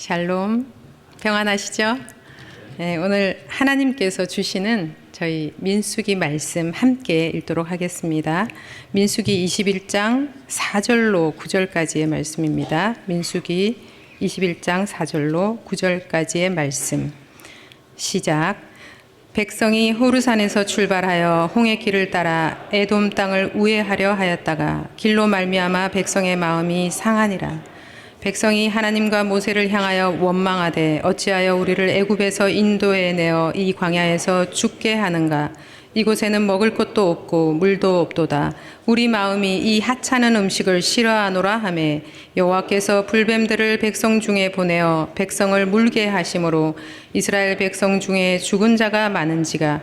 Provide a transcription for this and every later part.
샬롬, 평안하시죠? 네, 오늘 하나님께서 주시는 저희 민수기 말씀 함께 읽도록 하겠습니다. 민수기 21장 4절로 9절까지의 말씀입니다. 민수기 21장 4절로 9절까지의 말씀. 시작. 백성이 호르산에서 출발하여 홍해 길을 따라 에돔 땅을 우회하려 하였다가 길로 말미암아 백성의 마음이 상하니라. 백성이 하나님과 모세를 향하여 원망하되 어찌하여 우리를 애굽에서 인도해 내어 이 광야에서 죽게 하는가. 이곳에는 먹을 것도 없고 물도 없도다. 우리 마음이 이 하찮은 음식을 싫어하노라 하매 여호와께서 불뱀들을 백성 중에 보내어 백성을 물게 하심으로 이스라엘 백성 중에 죽은 자가 많은지가.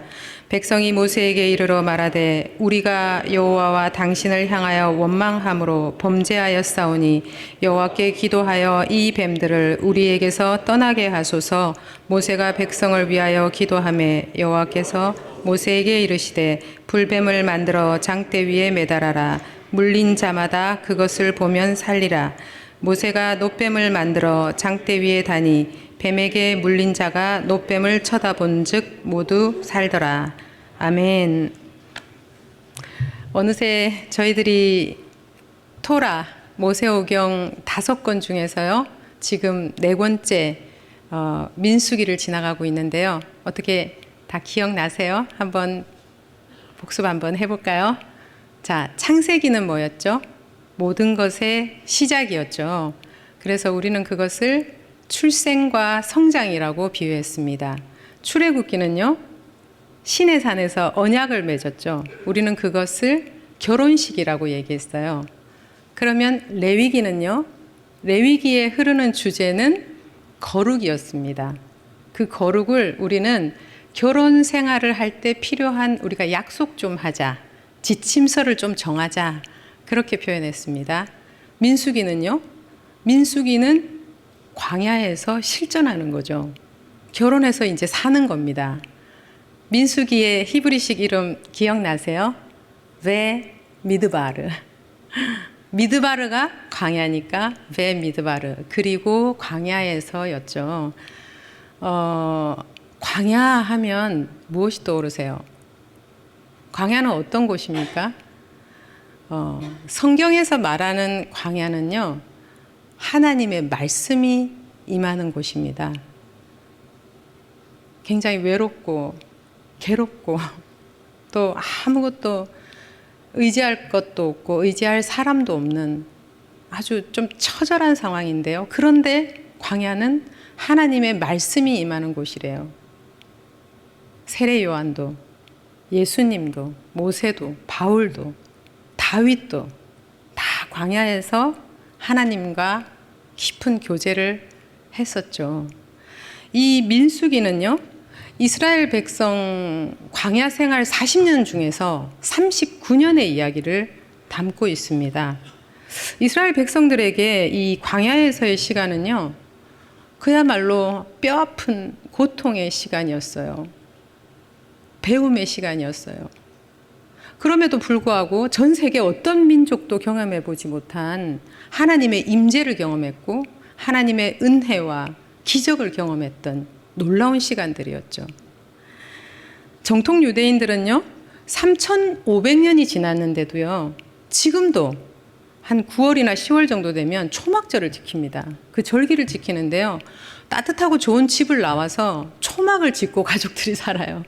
백성이 모세에게 이르러 말하되 우리가 여호와와 당신을 향하여 원망함으로 범죄하였사오니 여호와께 기도하여 이 뱀들을 우리에게서 떠나게 하소서. 모세가 백성을 위하여 기도하매 여호와께서 모세에게 이르시되 불뱀을 만들어 장대 위에 매달아라. 물린 자마다 그것을 보면 살리라. 모세가 놋뱀을 만들어 장대 위에 다니 뱀에게 물린 자가 놋뱀을 쳐다본즉 모두 살더라. 아멘. 어느새 저희들이 토라 모세오경 5권 중에서요 지금 4권째 민수기를 지나가고 있는데요. 어떻게 다 기억나세요? 한번 복습 한번 해볼까요? 자, 창세기는 뭐였죠? 모든 것의 시작이었죠. 그래서 우리는 그것을 출생과 성장이라고 비유했습니다. 출애굽기는요, 시내산에서 언약을 맺었죠. 우리는 그것을 결혼식이라고 얘기했어요. 그러면 레위기는요, 레위기에 흐르는 주제는 거룩이었습니다. 그 거룩을 우리는 결혼 생활을 할 때 필요한 우리가 약속 좀 하자, 지침서를 좀 정하자, 그렇게 표현했습니다. 민수기는요, 민수기는 광야에서 실전하는 거죠. 결혼해서 이제 사는 겁니다. 민수기의 히브리식 이름 기억나세요? 베 미드바르. 미드바르가 광야니까 베 미드바르. 그리고 광야에서였죠. 광야 하면 무엇이 떠오르세요? 광야는 어떤 곳입니까? 성경에서 말하는 광야는요, 하나님의 말씀이 임하는 곳입니다. 굉장히 외롭고 괴롭고 또 아무것도 의지할 것도 없고 의지할 사람도 없는 아주 좀 처절한 상황인데요. 그런데 광야는 하나님의 말씀이 임하는 곳이래요. 세례 요한도, 예수님도, 모세도, 바울도, 다윗도 다 광야에서 하나님과 깊은 교제를 했었죠. 이 민수기는요, 이스라엘 백성 광야 생활 40년 중에서 39년의 이야기를 담고 있습니다. 이스라엘 백성들에게 이 광야에서의 시간은요, 그야말로 뼈아픈 고통의 시간이었어요. 배움의 시간이었어요. 그럼에도 불구하고 전 세계 어떤 민족도 경험해 보지 못한 하나님의 임재를 경험했고 하나님의 은혜와 기적을 경험했던 놀라운 시간들이었죠. 정통 유대인들은요, 3,500년이 지났는데도요, 지금도 한 9월이나 10월 정도 되면 초막절을 지킵니다. 그 절기를 지키는데요, 따뜻하고 좋은 집을 나와서 초막을 짓고 가족들이 살아요.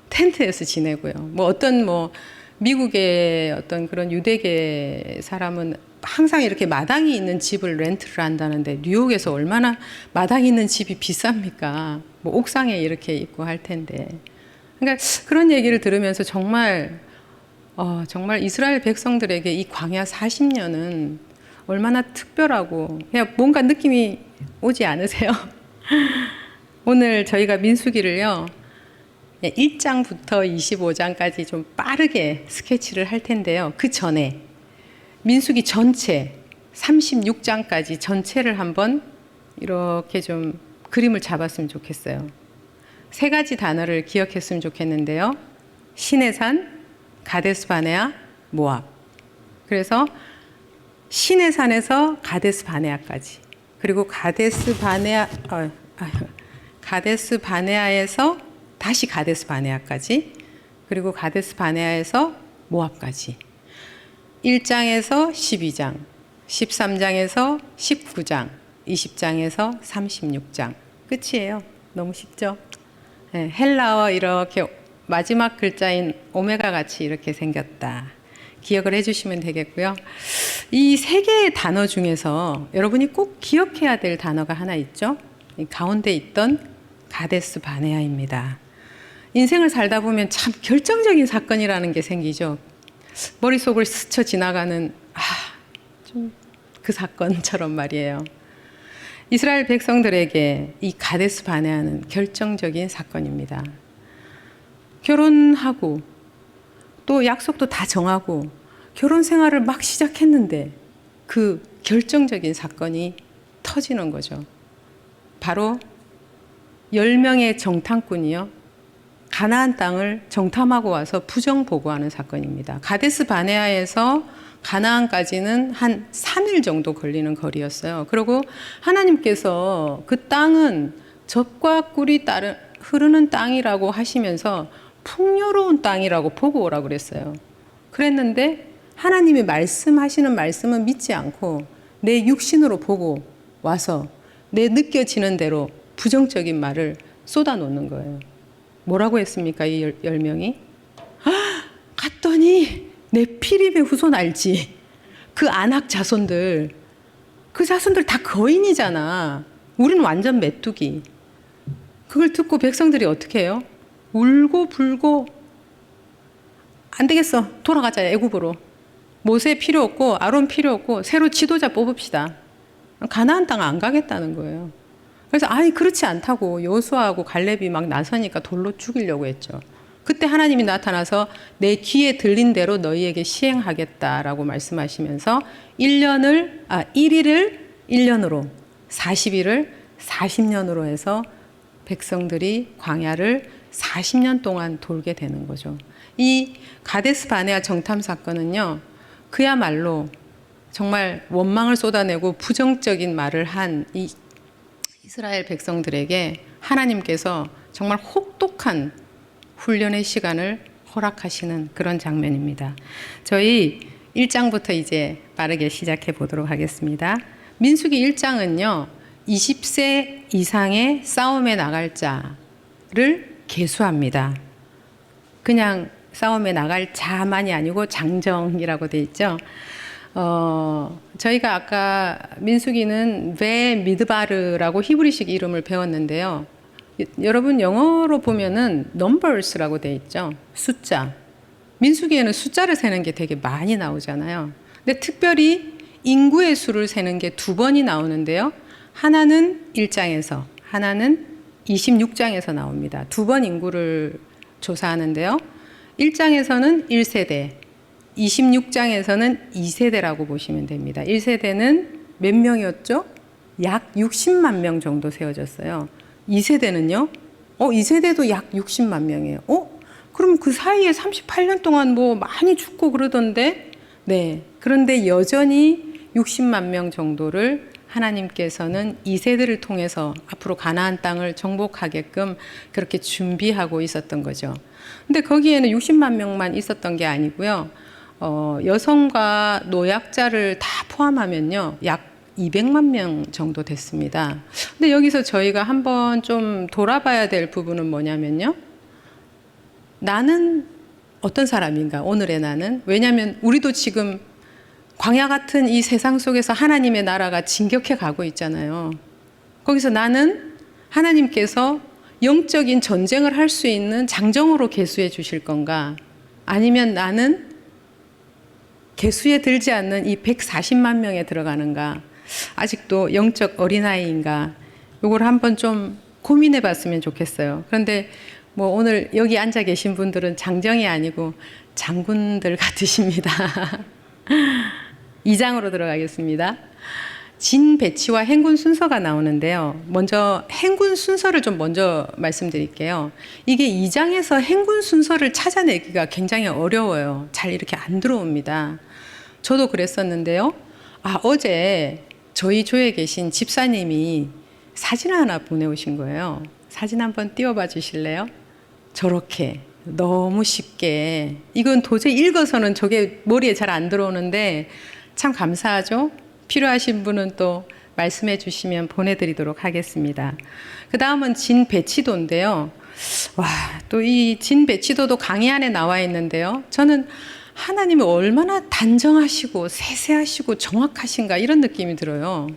텐트에서 지내고요. 미국의 어떤 그런 유대계 사람은 항상 이렇게 마당이 있는 집을 렌트를 한다는데 뉴욕에서 얼마나 마당이 있는 집이 비쌉니까? 옥상에 이렇게 있고 할 텐데. 그러니까 그런 얘기를 들으면서 정말 이스라엘 백성들에게 이 광야 40년은 얼마나 특별하고 그냥 뭔가 느낌이 오지 않으세요? 오늘 저희가 민수기를요, 1장부터 25장까지 좀 빠르게 스케치를 할 텐데요. 그 전에 민수기 전체 36장까지 전체를 한번 이렇게 좀 그림을 잡았으면 좋겠어요. 3가지 단어를 기억했으면 좋겠는데요. 시내산, 가데스바네아, 모압. 그래서 시내산에서 가데스바네아까지 그리고 가데스 바네아에서 다시 가데스 바네아까지, 그리고 가데스 바네아에서 모압까지. 1장에서 12장, 13장에서 19장, 20장에서 36장. 끝이에요. 너무 쉽죠? 네, 헬라어 이렇게 마지막 글자인 오메가 같이 이렇게 생겼다. 기억을 해주시면 되겠고요. 이 세 개의 단어 중에서 여러분이 꼭 기억해야 될 단어가 하나 있죠. 이 가운데 있던 가데스 바네아입니다. 인생을 살다 보면 참 결정적인 사건이라는 게 생기죠. 머릿속을 스쳐 지나가는 좀 그 사건처럼 말이에요. 이스라엘 백성들에게 이 가데스 바네아는 결정적인 사건입니다. 결혼하고 또 약속도 다 정하고 결혼 생활을 막 시작했는데 그 결정적인 사건이 터지는 거죠. 바로 10명의 정탐꾼이요, 가나안 땅을 정탐하고 와서 부정 보고하는 사건입니다. 가데스 바네아에서 가나안까지는 한 3일 정도 걸리는 거리였어요. 그리고 하나님께서 그 땅은 젖과 꿀이 흐르는 땅이라고 하시면서 풍요로운 땅이라고 보고 오라고 그랬어요. 그랬는데 하나님이 말씀하시는 말씀은 믿지 않고 내 육신으로 보고 와서 내 느껴지는 대로 부정적인 말을 쏟아놓는 거예요. 뭐라고 했습니까? 이 10명이? 갔더니 내 피립의 후손 알지? 그 안악 자손들, 그 자손들 다 거인이잖아. 우리는 완전 메뚜기. 그걸 듣고 백성들이 어떻게 해요? 울고 불고 안 되겠어. 돌아가자, 애굽으로. 모세 필요 없고 아론 필요 없고 새로 지도자 뽑읍시다. 가나안 땅 안 가겠다는 거예요. 그래서 그렇지 않다고 여호수아하고 갈렙이 막 나서니까 돌로 죽이려고 했죠. 그때 하나님이 나타나서 내 귀에 들린 대로 너희에게 시행하겠다라고 말씀하시면서 1일을 1년으로 40일을 40년으로 해서 백성들이 광야를 40년 동안 돌게 되는 거죠. 이 가데스 바네아 정탐 사건은요, 그야말로 정말 원망을 쏟아내고 부정적인 말을 한 이 이스라엘 백성들에게 하나님께서 정말 혹독한 훈련의 시간을 허락하시는 그런 장면입니다. 저희 1장부터 이제 빠르게 시작해 보도록 하겠습니다. 민수기 1장은요, 20세 이상의 싸움에 나갈 자를 계수합니다. 그냥 싸움에 나갈 자만이 아니고 장정이라고 돼 있죠. 저희가 아까 민수기는 베 미드바르라고 히브리식 이름을 배웠는데요. 여러분 영어로 보면은 numbers라고 돼 있죠. 숫자. 민수기에는 숫자를 세는 게 되게 많이 나오잖아요. 근데 특별히 인구의 수를 세는 게 2번이 나오는데요. 하나는 1장에서, 하나는 26장에서 나옵니다. 2번 인구를 조사하는데요. 1장에서는 1세대, 26장에서는 2세대라고 보시면 됩니다. 1세대는 몇 명이었죠? 약 60만 명 정도 세워졌어요. 2세대는요? 2세대도 약 60만 명이에요. 그럼 그 사이에 38년 동안 뭐 많이 죽고 그러던데? 네. 그런데 여전히 60만 명 정도를 하나님께서는 2세대를 통해서 앞으로 가나안 땅을 정복하게끔 그렇게 준비하고 있었던 거죠. 근데 거기에는 60만 명만 있었던 게 아니고요. 여성과 노약자를 다 포함하면요, 약 200만 명 정도 됐습니다. 근데 여기서 저희가 한번 좀 돌아봐야 될 부분은 뭐냐면요. 나는 어떤 사람인가, 오늘의 나는? 왜냐하면 우리도 지금 광야 같은 이 세상 속에서 하나님의 나라가 진격해 가고 있잖아요. 거기서 나는 하나님께서 영적인 전쟁을 할 수 있는 장정으로 계수해 주실 건가? 아니면 나는 계수에 들지 않는 이 140만 명에 들어가는가? 아직도 영적 어린아이인가? 이걸 한번 좀 고민해 봤으면 좋겠어요. 그런데 뭐 오늘 여기 앉아 계신 분들은 장정이 아니고 장군들 같으십니다. 2장으로 들어가겠습니다. 진 배치와 행군 순서가 나오는데요. 먼저 행군 순서를 좀 먼저 말씀드릴게요. 이게 2장에서 행군 순서를 찾아내기가 굉장히 어려워요. 잘 이렇게 안 들어옵니다. 저도 그랬었는데요. 어제 저희 조에 계신 집사님이 사진을 하나 보내오신 거예요. 사진 한번 띄워봐 주실래요? 저렇게 너무 쉽게, 이건 도저히 읽어서는 저게 머리에 잘 안 들어오는데 참 감사하죠. 필요하신 분은 또 말씀해 주시면 보내드리도록 하겠습니다. 그 다음은 진배치도인데요. 와, 또 이 진배치도도 강의 안에 나와 있는데요. 저는 하나님이 얼마나 단정하시고 세세하시고 정확하신가 이런 느낌이 들어요.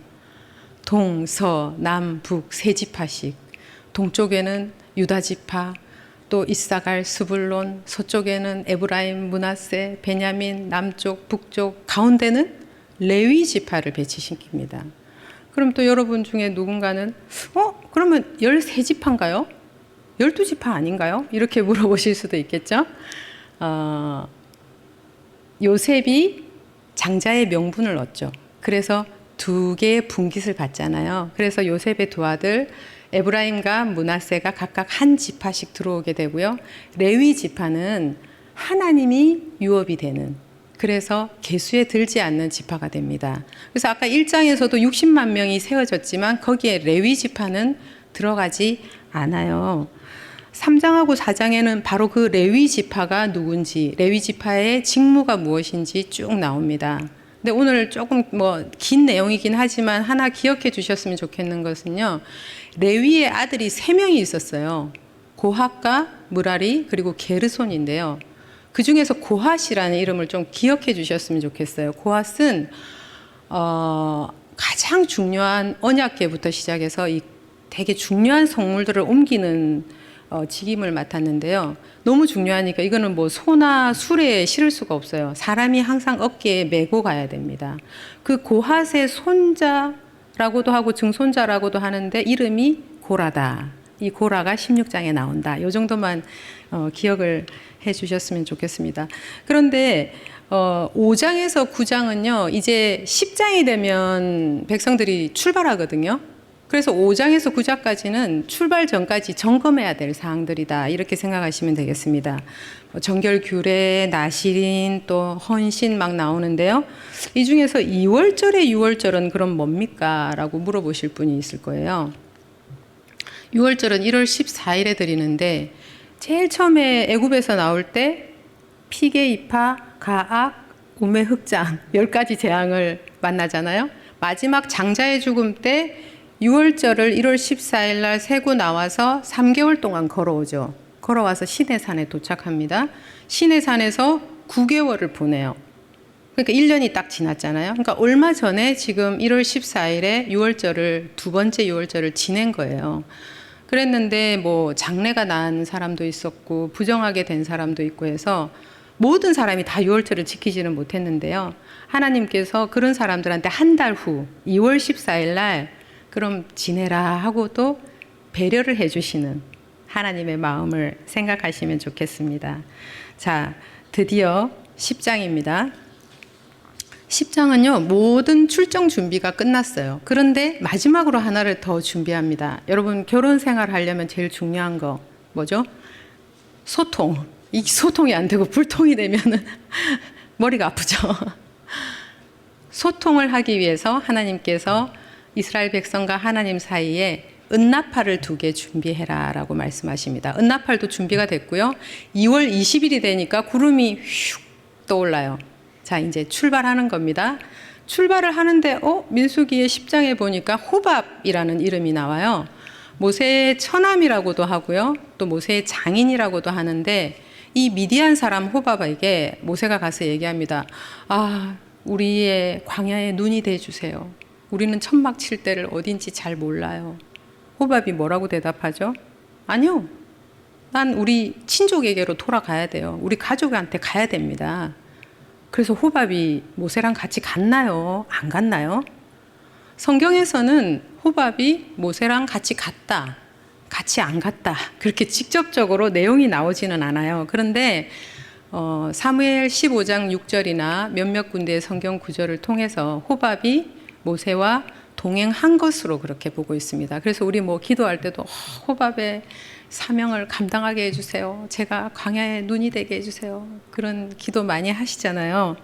동, 서, 남, 북 세 지파씩. 동쪽에는 유다 지파, 또 이사갈, 스불론, 서쪽에는 에브라임, 므낫세, 베냐민, 남쪽, 북쪽, 가운데는 레위 지파를 배치시킵니다. 그럼 또 여러분 중에 누군가는 그러면 13지파인가요? 12지파 아닌가요? 이렇게 물어보실 수도 있겠죠. 요셉이 장자의 명분을 얻죠. 그래서 2개의 분깃을 받잖아요. 그래서 요셉의 두 아들 에브라임과 므낫세가 각각 한 지파씩 들어오게 되고요. 레위 지파는 하나님이 유업이 되는, 그래서 계수에 들지 않는 지파가 됩니다. 그래서 아까 1장에서도 60만 명이 세워졌지만 거기에 레위 지파는 들어가지 않아요. 3장하고 4장에는 바로 그 레위 지파가 누군지, 레위 지파의 직무가 무엇인지 쭉 나옵니다. 근데 오늘 조금 긴 내용이긴 하지만 하나 기억해 주셨으면 좋겠는 것은요. 레위의 아들이 3명이 있었어요. 고핫과 므라리 그리고 게르손인데요. 그 중에서 고핫이라는 이름을 좀 기억해 주셨으면 좋겠어요. 고핫은 가장 중요한 언약궤부터 시작해서 이 되게 중요한 성물들을 옮기는 직임을 맡았는데요. 너무 중요하니까 이거는 소나 수레에 실을 수가 없어요. 사람이 항상 어깨에 메고 가야 됩니다. 그 고핫의 손자라고도 하고 증손자라고도 하는데 이름이 고라다. 이 고라가 16장에 나온다. 이 정도만 기억을 해 주셨으면 좋겠습니다. 그런데 5장에서 9장은요. 이제 10장이 되면 백성들이 출발하거든요. 그래서 5장에서 9장까지는 출발 전까지 점검해야 될 사항들이다. 이렇게 생각하시면 되겠습니다. 정결 규례, 나실인, 또 헌신 막 나오는데요. 이 중에서 2월절의 6월절은 그럼 뭡니까? 라고 물어보실 분이 있을 거예요. 6월절은 1월 14일에 드리는데 제일 처음에 애굽에서 나올 때 피게, 이파, 가악, 우메, 흑장 10가지 재앙을 만나잖아요. 마지막 장자의 죽음 때 6월절을 1월 14일 날 세고 나와서 3개월 동안 걸어오죠. 걸어와서 시내산에 도착합니다. 시내산에서 9개월을 보내요. 그러니까 1년이 딱 지났잖아요. 그러니까 얼마 전에 지금 1월 14일에 6월절을 두 번째 6월절을 지낸 거예요. 그랬는데 장래가 난 사람도 있었고 부정하게 된 사람도 있고 해서 모든 사람이 다 6월절을 지키지는 못했는데요. 하나님께서 그런 사람들한테 한 달 후 2월 14일 날 그럼 지내라 하고 또 배려를 해주시는 하나님의 마음을 생각하시면 좋겠습니다. 자, 드디어 10장입니다. 10장은요, 모든 출정 준비가 끝났어요. 그런데 마지막으로 하나를 더 준비합니다. 여러분, 결혼 생활 하려면 제일 중요한 거 뭐죠? 소통. 이 소통이 안 되고 불통이 되면은 머리가 아프죠. 소통을 하기 위해서 하나님께서 이스라엘 백성과 하나님 사이에 은나팔을 2개 준비해라 라고 말씀하십니다. 은나팔도 준비가 됐고요. 2월 20일이 되니까 구름이 휙 떠올라요. 자, 이제 출발하는 겁니다. 출발을 하는데 민수기의 10장에 보니까 호밥이라는 이름이 나와요. 모세의 처남이라고도 하고요. 또 모세의 장인이라고도 하는데 이 미디안 사람 호밥에게 모세가 가서 얘기합니다. 우리의 광야에 눈이 돼주세요. 우리는 천막 칠 때를 어딘지 잘 몰라요. 호밥이 뭐라고 대답하죠? 아니요. 난 우리 친족에게로 돌아가야 돼요. 우리 가족한테 가야 됩니다. 그래서 호밥이 모세랑 같이 갔나요? 안 갔나요? 성경에서는 호밥이 모세랑 같이 갔다, 같이 안 갔다 그렇게 직접적으로 내용이 나오지는 않아요. 그런데 사무엘 15장 6절이나 몇몇 군데의 성경 구절을 통해서 호밥이 모세와 동행한 것으로 그렇게 보고 있습니다. 그래서 우리 기도할 때도 호밥의 사명을 감당하게 해주세요. 제가 광야에 눈이 되게 해주세요. 그런 기도 많이 하시잖아요.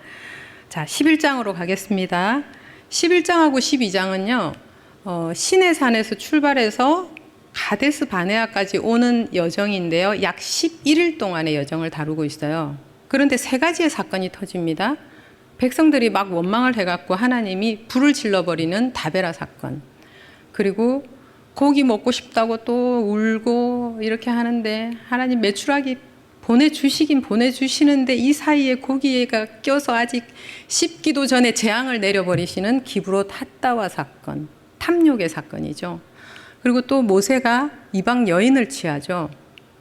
자, 11장으로 가겠습니다. 11장하고 12장은요. 시내산에서 출발해서 가데스 바네아까지 오는 여정인데요. 약 11일 동안의 여정을 다루고 있어요. 그런데 세 가지의 사건이 터집니다. 백성들이 막 원망을 해갖고 하나님이 불을 질러버리는 다베라 사건. 그리고 고기 먹고 싶다고 또 울고 이렇게 하는데 하나님 메추라기 보내주시긴 보내주시는데 이 사이에 고기가 껴서 아직 씹기도 전에 재앙을 내려버리시는 기브롯 핫다와 사건, 탐욕의 사건이죠. 그리고 또 모세가 이방 여인을 취하죠.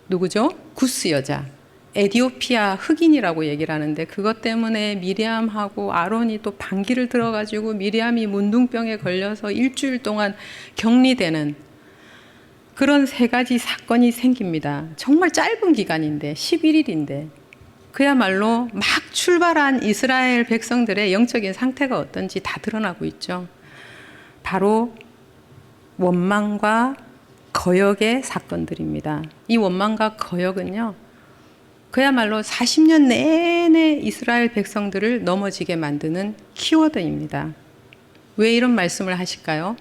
누구죠? 구스 여자. 에디오피아 흑인이라고 얘기를 하는데 그것 때문에 미리암하고 아론이 또 방귀를 들어가지고 미리암이 문둥병에 걸려서 일주일 동안 격리되는 그런 세 가지 사건이 생깁니다. 정말 짧은 기간인데 11일인데 그야말로 막 출발한 이스라엘 백성들의 영적인 상태가 어떤지 다 드러나고 있죠. 바로 원망과 거역의 사건들입니다. 이 원망과 거역은요. 그야말로 40년 내내 이스라엘 백성들을 넘어지게 만드는 키워드입니다. 왜 이런 말씀을 하실까요?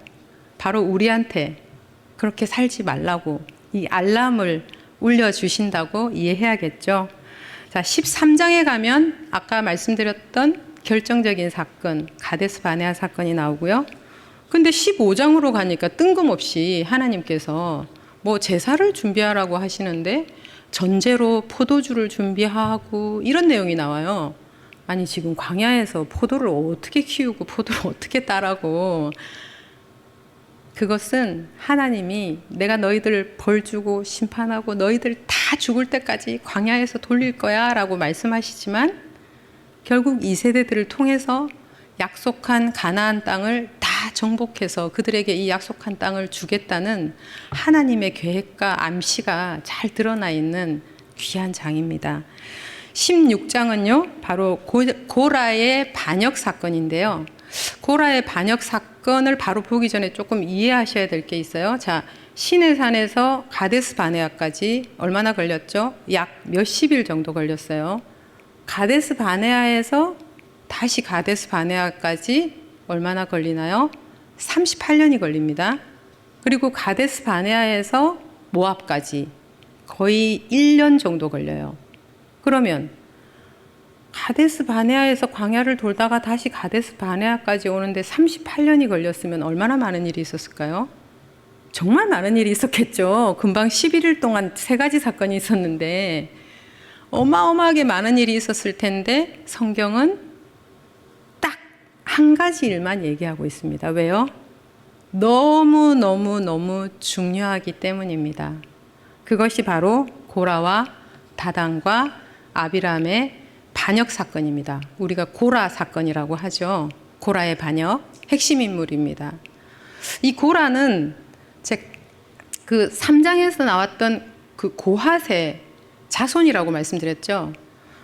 바로 우리한테 그렇게 살지 말라고 이 알람을 울려주신다고 이해해야겠죠. 자, 13장에 가면 아까 말씀드렸던 결정적인 사건, 가데스 바네아 사건이 나오고요. 근데 15장으로 가니까 뜬금없이 하나님께서 뭐 제사를 준비하라고 하시는데 전제로 포도주를 준비하고 이런 내용이 나와요. 아니 지금 광야에서 포도를 어떻게 키우고 포도를 어떻게 따라고. 그것은 하나님이 내가 너희들 벌 주고 심판하고 너희들 다 죽을 때까지 광야에서 돌릴 거야 라고 말씀하시지만 결국 이 세대들을 통해서 약속한 가나안 땅을 다 정복해서 그들에게 이 약속한 땅을 주겠다는 하나님의 계획과 암시가 잘 드러나 있는 귀한 장입니다. 16장은요 바로 고라의 반역 사건인데요. 고라의 반역 사건을 바로 보기 전에 조금 이해하셔야 될 게 있어요. 자, 시내산에서 가데스 바네아까지 얼마나 걸렸죠? 약 몇십 정도 걸렸어요. 가데스 바네아에서 다시 가데스 바네아까지 얼마나 걸리나요? 38년이 걸립니다. 그리고 가데스 바네아에서 모압까지 거의 1년 정도 걸려요. 그러면 가데스 바네아에서 광야를 돌다가 다시 가데스 바네아까지 오는데 38년이 걸렸으면 얼마나 많은 일이 있었을까요? 정말 많은 일이 있었겠죠. 금방 11일 동안 세 가지 사건이 있었는데 어마어마하게 많은 일이 있었을 텐데 성경은 딱 한 가지 일만 얘기하고 있습니다. 왜요? 너무 중요하기 때문입니다. 그것이 바로 고라와 다단과 아비람의 반역 사건입니다. 우리가 고라 사건이라고 하죠. 고라의 반역, 핵심 인물입니다. 이 고라는 그 3장에서 나왔던 그 고핫의 자손이라고 말씀드렸죠.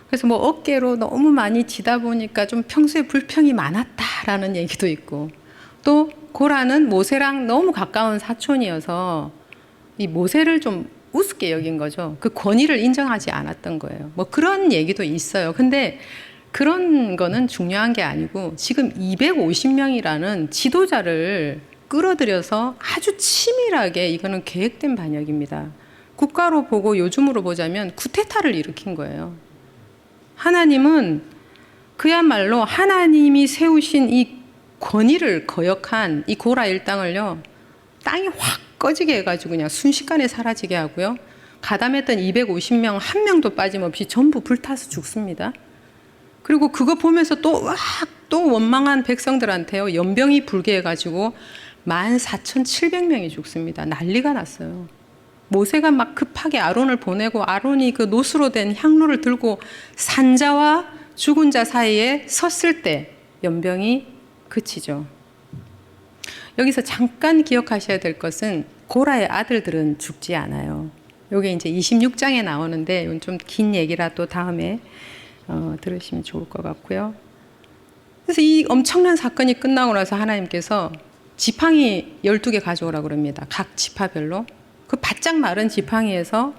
그래서 뭐 어깨로 너무 많이 지다 보니까 좀 평소에 불평이 많았다라는 얘기도 있고 또 고라는 모세랑 너무 가까운 사촌이어서 이 모세를 좀 우습게 여긴 거죠. 그 권위를 인정하지 않았던 거예요. 뭐 그런 얘기도 있어요. 근데 그런 거는 중요한 게 아니고 지금 250명이라는 지도자를 끌어들여서 아주 치밀하게 이거는 계획된 반역입니다. 국가로 보고 요즘으로 보자면 쿠데타를 일으킨 거예요. 하나님은 그야말로 하나님이 세우신 이 권위를 거역한 이 고라 일당을요. 땅이 확 꺼지게 해가지고 그냥 순식간에 사라지게 하고요. 가담했던 250명 한 명도 빠짐없이 전부 불타서 죽습니다. 그리고 그거 보면서 또 원망한 백성들한테요. 연병이 불게 해가지고 14,700명이 죽습니다. 난리가 났어요. 모세가 막 급하게 아론을 보내고 아론이 그 노수로 된 향로를 들고 산자와 죽은 자 사이에 섰을 때 연병이 그치죠. 여기서 잠깐 기억하셔야 될 것은 고라의 아들들은 죽지 않아요. 이게 이제 26장에 나오는데 이건 좀 긴 얘기라 또 다음에 들으시면 좋을 것 같고요. 그래서 이 엄청난 사건이 끝나고 나서 하나님께서 지팡이 12개 가져오라고 그럽니다. 각 지파별로. 그 바짝 마른 지팡이에서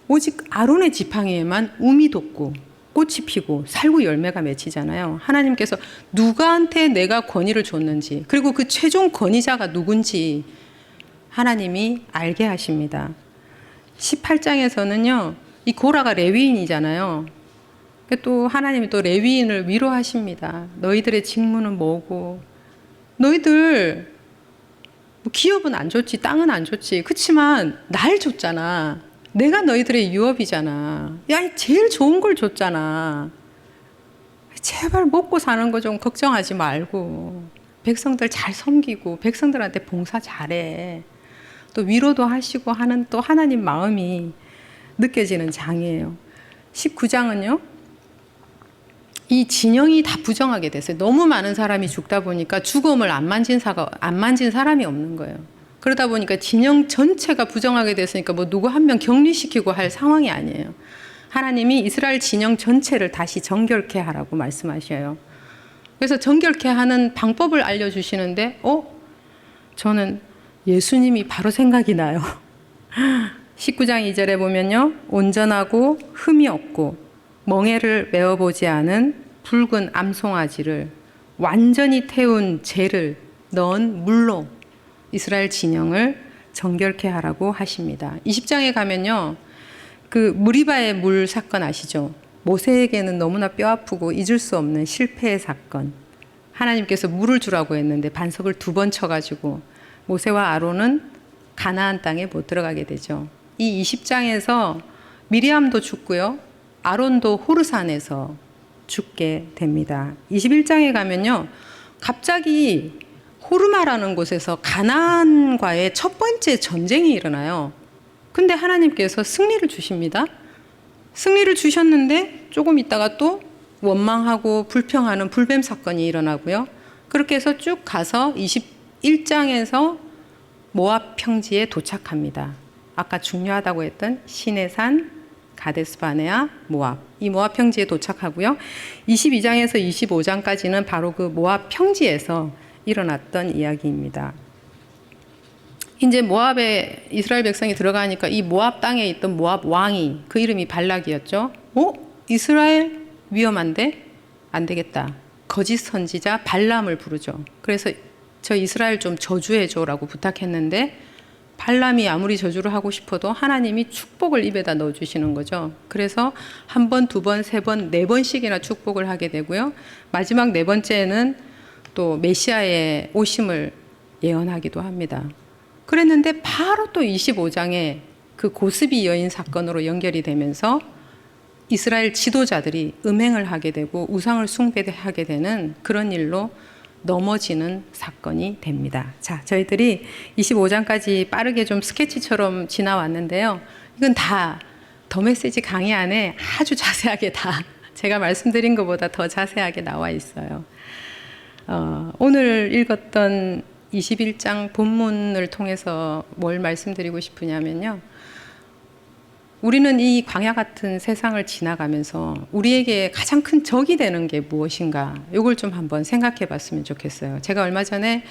오직 아론의 지팡이에만 우미 돋고 꽃이 피고 살구 열매가 맺히잖아요. 하나님께서 누구한테 내가 권위를 줬는지, 그리고 그 최종 권위자가 누군지 하나님이 알게 하십니다. 18장에서는요, 이 고라가 레위인이잖아요. 또 하나님이 또 레위인을 위로하십니다. 너희들의 직무는 뭐고, 너희들 뭐 기업은 안 좋지, 땅은 안 좋지, 그치만 날 줬잖아. 내가 너희들의 유업이잖아. 야, 제일 좋은 걸 줬잖아. 제발 먹고 사는 거 좀 걱정하지 말고 백성들 잘 섬기고 백성들한테 봉사 잘해. 또 위로도 하시고 하는 또 하나님 마음이 느껴지는 장이에요. 19장은요, 이 진영이 다 부정하게 됐어요. 너무 많은 사람이 죽다 보니까 죽음을 안 만진 사람이 없는 거예요. 그러다 보니까 진영 전체가 부정하게 됐으니까 뭐 누구 한 명 격리시키고 할 상황이 아니에요. 하나님이 이스라엘 진영 전체를 다시 정결케 하라고 말씀하셔요. 그래서 정결케 하는 방법을 알려주시는데, 저는 예수님이 바로 생각이 나요. 19장 2절에 보면요, 온전하고 흠이 없고 멍에를 메어보지 않은 붉은 암송아지를 완전히 태운 재를 넣은 물로 이스라엘 진영을 정결케 하라고 하십니다. 20장에 가면요, 그 무리바의 물 사건 아시죠? 모세에게는 너무나 뼈아프고 잊을 수 없는 실패의 사건. 하나님께서 물을 주라고 했는데 반석을 2번 쳐가지고 모세와 아론은 가나안 땅에 못 들어가게 되죠. 이 20장에서 미리암도 죽고요, 아론도 호르산에서 죽게 됩니다. 21장에 가면요, 갑자기 호르마라는 곳에서 가나안과의 첫 번째 전쟁이 일어나요. 근데 하나님께서 승리를 주십니다. 승리를 주셨는데 조금 있다가 또 원망하고 불평하는 불뱀 사건이 일어나고요. 그렇게 해서 쭉 가서 21장에서 모압 평지에 도착합니다. 아까 중요하다고 했던 시내산, 가데스바네아, 모압. 이 모압 평지에 도착하고요. 22장에서 25장까지는 바로 그 모압 평지에서 일어났던 이야기입니다. 이제 모압에 이스라엘 백성이 들어가니까 이 모압 땅에 있던 모압 왕이, 그 이름이 발락이었죠. 이스라엘 위험한데? 안 되겠다. 거짓 선지자 발람을 부르죠. 그래서 저 이스라엘 좀 저주해줘라고 부탁했는데, 발람이 아무리 저주를 하고 싶어도 하나님이 축복을 입에다 넣어주시는 거죠. 그래서 1번, 2번, 3번, 4번씩이나 축복을 하게 되고요. 마지막 4번째는 또 메시아의 오심을 예언하기도 합니다. 그랬는데 바로 또 25장에 그 고스비 여인 사건으로 연결이 되면서 이스라엘 지도자들이 음행을 하게 되고 우상을 숭배하게 되는 그런 일로 넘어지는 사건이 됩니다. 자, 저희들이 25장까지 빠르게 좀 스케치처럼 지나왔는데요. 이건 다 더 메시지 강의 안에 아주 자세하게 다 제가 말씀드린 것보다 더 자세하게 나와 있어요. 오늘 읽었던 21장 본문을 통해서 뭘 말씀드리고 싶으냐면요, 우리는 이 광야 같은 세상을 지나가면서 우리에게 가장 큰 적이 되는 게 무엇인가, 이걸 좀 한번 생각해 봤으면 좋겠어요. 제가 얼마 전에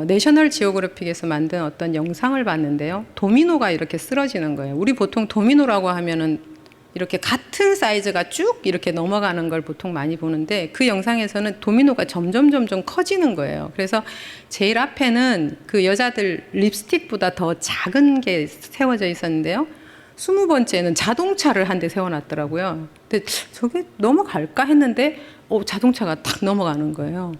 내셔널 지오그래픽에서 만든 어떤 영상을 봤는데요, 도미노가 이렇게 쓰러지는 거예요. 우리 보통 도미노라고 하면은 이렇게 같은 사이즈가 쭉 이렇게 넘어가는 걸 보통 많이 보는데, 그 영상에서는 도미노가 점점 커지는 거예요. 그래서 제일 앞에는 그 여자들 립스틱보다 더 작은 게 세워져 있었는데요, 20번째는 자동차를 한 대 세워놨더라고요. 근데 저게 넘어갈까 했는데 자동차가 딱 넘어가는 거예요.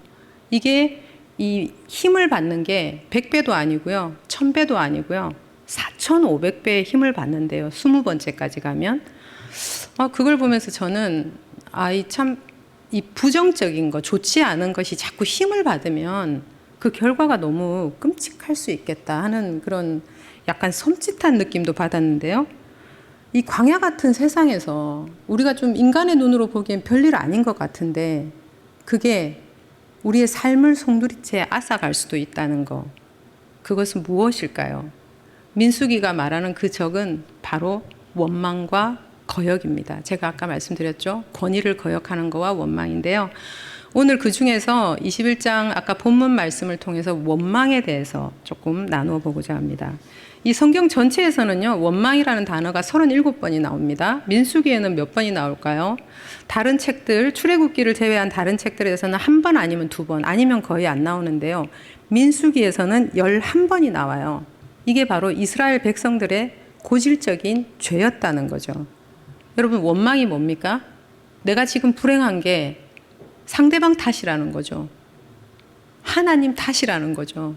이게 이 힘을 받는 게 100배도 아니고요, 1000배도 아니고요, 4500배의 힘을 받는데요, 20번째까지 가면. 그걸 보면서 저는 이 부정적인 거, 좋지 않은 것이 자꾸 힘을 받으면 그 결과가 너무 끔찍할 수 있겠다 하는 그런 약간 섬찟한 느낌도 받았는데요. 이 광야 같은 세상에서 우리가 좀 인간의 눈으로 보기엔 별일 아닌 것 같은데, 그게 우리의 삶을 송두리째 앗아갈 수도 있다는 거, 그것은 무엇일까요? 민수기가 말하는 그 적은 바로 원망과 거역입니다. 제가 아까 말씀드렸죠, 권위를 거역하는 거와 원망인데요. 오늘 그 중에서 21장 아까 본문 말씀을 통해서 원망에 대해서 조금 나누어 보고자 합니다. 이 성경 전체에서는요, 원망이라는 단어가 37번이 나옵니다. 민수기에는 몇 번이 나올까요? 다른 책들, 출애굽기를 제외한 다른 책들에서는 한 번 아니면 두 번, 아니면 거의 안 나오는데요. 민수기에서는 11번이 나와요. 이게 바로 이스라엘 백성들의 고질적인 죄였다는 거죠. 여러분, 원망이 뭡니까? 내가 지금 불행한 게 상대방 탓이라는 거죠. 하나님 탓이라는 거죠.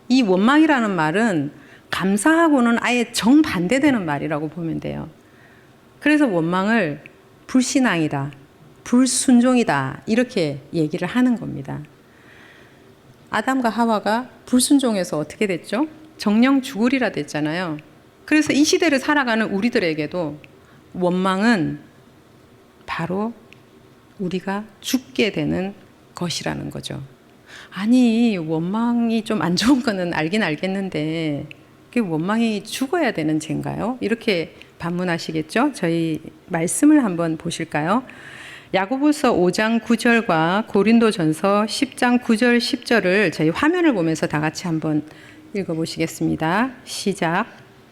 이 원망이라는 말은 감사하고는 아예 정반대되는 말이라고 보면 돼요. 그래서 원망을 불신앙이다, 불순종이다 이렇게 얘기를 하는 겁니다. 아담과 하와가 불순종해서 어떻게 됐죠? 정령 죽으리라 됐잖아요. 그래서 이 시대를 살아가는 우리들에게도 원망은 바로 우리가 죽게 되는 것이라는 거죠. 아니, 원망이 좀 안 좋은 거는 알긴 알겠는데 그게 원망이 죽어야 되는 죄인가요? 이렇게 반문하시겠죠? 저희 말씀을 한번 보실까요? 야고보서 5장 9절과 고린도전서 10장 9절 10절을 저희 화면을 보면서 다 같이 한번 읽어보시겠습니다. 시작.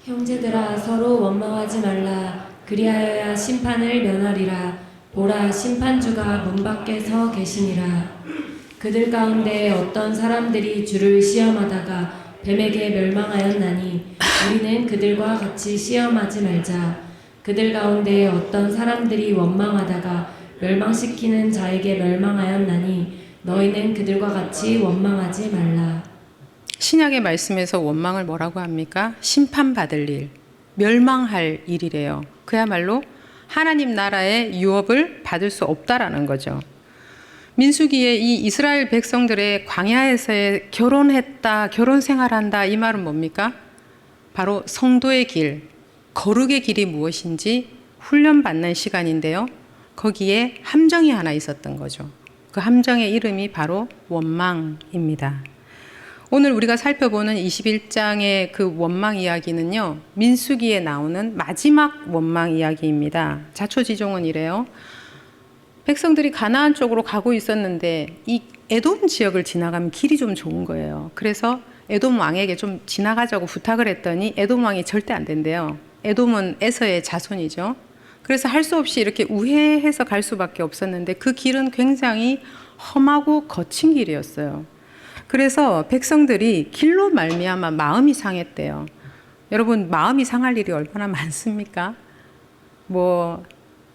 형제들아 서로 원망하지 말라. 그리하여야 심판을 면하리라. 보라 심판주가 문 밖에 서 계시니라. 그들 가운데 어떤 사람들이 주를 시험하다가 뱀에게 멸망하였나니 우리는 그들과 같이 시험하지 말자. 그들 가운데 어떤 사람들이 원망하다가 멸망시키는 자에게 멸망하였나니 너희는 그들과 같이 원망하지 말라. 신약의 말씀에서 원망을 뭐라고 합니까? 심판받을 일, 멸망할 일이래요. 그야말로 하나님 나라의 유업을 받을 수 없다라는 거죠. 민수기에 이 이스라엘 백성들의 광야에서의 결혼했다, 결혼 생활한다 이 말은 뭡니까? 바로 성도의 길, 거룩의 길이 무엇인지 훈련받는 시간인데요. 거기에 함정이 하나 있었던 거죠. 그 함정의 이름이 바로 원망입니다. 오늘 우리가 살펴보는 21장의 그 원망 이야기는요, 민수기에 나오는 마지막 원망 이야기입니다. 자초지종은 이래요. 백성들이 가나안 쪽으로 가고 있었는데 이 에돔 지역을 지나가면 길이 좀 좋은 거예요. 그래서 에돔 왕에게 좀 지나가자고 부탁을 했더니 에돔 왕이 절대 안 된대요. 에돔은 에서의 자손이죠. 그래서 할 수 없이 이렇게 우회해서 갈 수밖에 없었는데 그 길은 굉장히 험하고 거친 길이었어요. 그래서 백성들이 길로 말미암아 마음이 상했대요. 여러분, 마음이 상할 일이 얼마나 많습니까?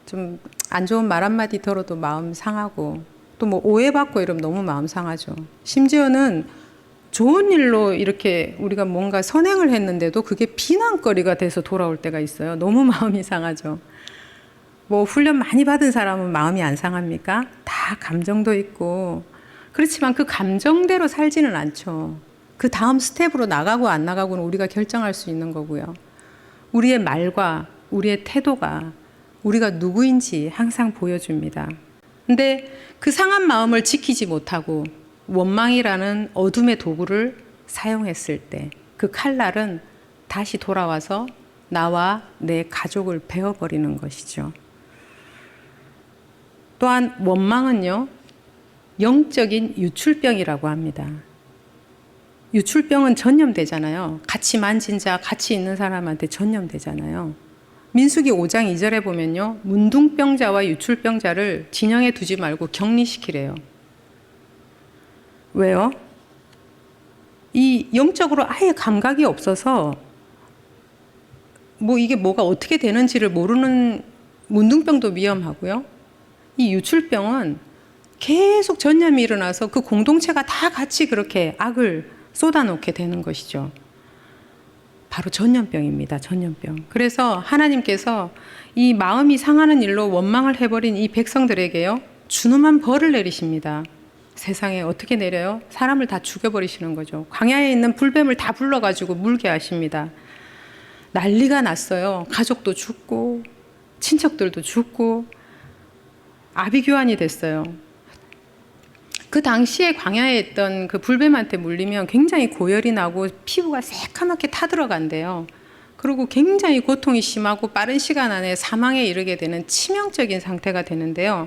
좀 안 좋은 말 한마디 들어도 마음 상하고 또 오해받고 이러면 너무 마음 상하죠. 심지어는 좋은 일로 이렇게 우리가 뭔가 선행을 했는데도 그게 비난거리가 돼서 돌아올 때가 있어요. 너무 마음이 상하죠. 훈련 많이 받은 사람은 마음이 안 상합니까? 다 감정도 있고 그렇지만 그 감정대로 살지는 않죠. 그 다음 스텝으로 나가고 안 나가고는 우리가 결정할 수 있는 거고요. 우리의 말과 우리의 태도가 우리가 누구인지 항상 보여줍니다. 근데 그 상한 마음을 지키지 못하고 원망이라는 어둠의 도구를 사용했을 때 그 칼날은 다시 돌아와서 나와 내 가족을 베어버리는 것이죠. 또한 원망은요, 영적인 유출병이라고 합니다. 유출병은 전염되잖아요. 같이 만진 자, 같이 있는 사람한테 전염되잖아요. 민수기 5장 2절에 보면요, 문둥병자와 유출병자를 진영에 두지 말고 격리시키래요. 왜요? 이 영적으로 아예 감각이 없어서 이게 뭐가 어떻게 되는지를 모르는 문둥병도 위험하고요. 이 유출병은 계속 전염이 일어나서 그 공동체가 다 같이 그렇게 악을 쏟아놓게 되는 것이죠. 바로 전염병입니다. 전염병. 그래서 하나님께서 이 마음이 상하는 일로 원망을 해버린 이 백성들에게요, 준엄한 벌을 내리십니다. 세상에 어떻게 내려요? 사람을 다 죽여버리시는 거죠. 광야에 있는 불뱀을 다 불러가지고 물게 하십니다. 난리가 났어요. 가족도 죽고 친척들도 죽고 아비규환이 됐어요. 그 당시에 광야에 있던 그 불뱀한테 물리면 굉장히 고열이 나고 피부가 새카맣게 타들어간대요. 그리고 굉장히 고통이 심하고 빠른 시간 안에 사망에 이르게 되는 치명적인 상태가 되는데요.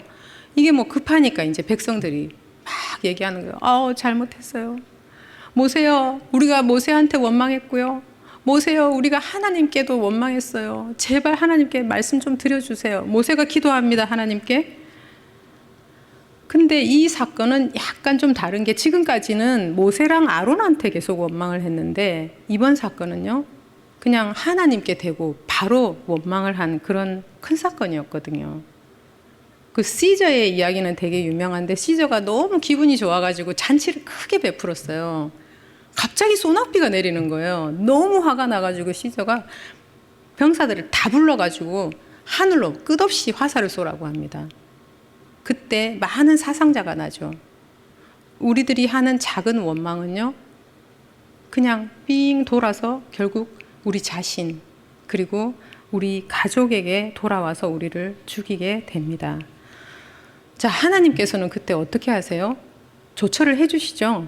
이게 급하니까 이제 백성들이 막 얘기하는 거예요. 잘못했어요. 모세요. 우리가 모세한테 원망했고요. 모세요, 우리가 하나님께도 원망했어요. 제발 하나님께 말씀 좀 드려주세요. 모세가 기도합니다, 하나님께. 근데 이 사건은 약간 좀 다른 게, 지금까지는 모세랑 아론한테 계속 원망을 했는데 이번 사건은요, 그냥 하나님께 대고 바로 원망을 한 그런 큰 사건이었거든요. 그 시저의 이야기는 되게 유명한데, 시저가 너무 기분이 좋아가지고 잔치를 크게 베풀었어요. 갑자기 소낙비가 내리는 거예요. 너무 화가 나가지고 시저가 병사들을 다 불러가지고 하늘로 끝없이 화살을 쏘라고 합니다. 그때 많은 사상자가 나죠. 우리들이 하는 작은 원망은요, 그냥 삥 돌아서 결국 우리 자신 그리고 우리 가족에게 돌아와서 우리를 죽이게 됩니다. 자, 하나님께서는 그때 어떻게 하세요? 조처를 해주시죠.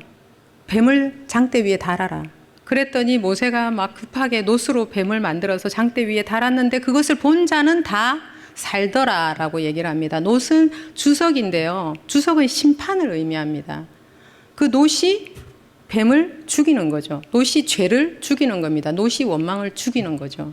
뱀을 장대 위에 달아라. 그랬더니 모세가 막 급하게 놋으로 뱀을 만들어서 장대 위에 달았는데 그것을 본 자는 다 살더라 라고 얘기를 합니다. 놋은 주석인데요, 주석은 심판을 의미합니다. 그 놋이 뱀을 죽이는 거죠. 놋이 죄를 죽이는 겁니다. 놋이 원망을 죽이는 거죠.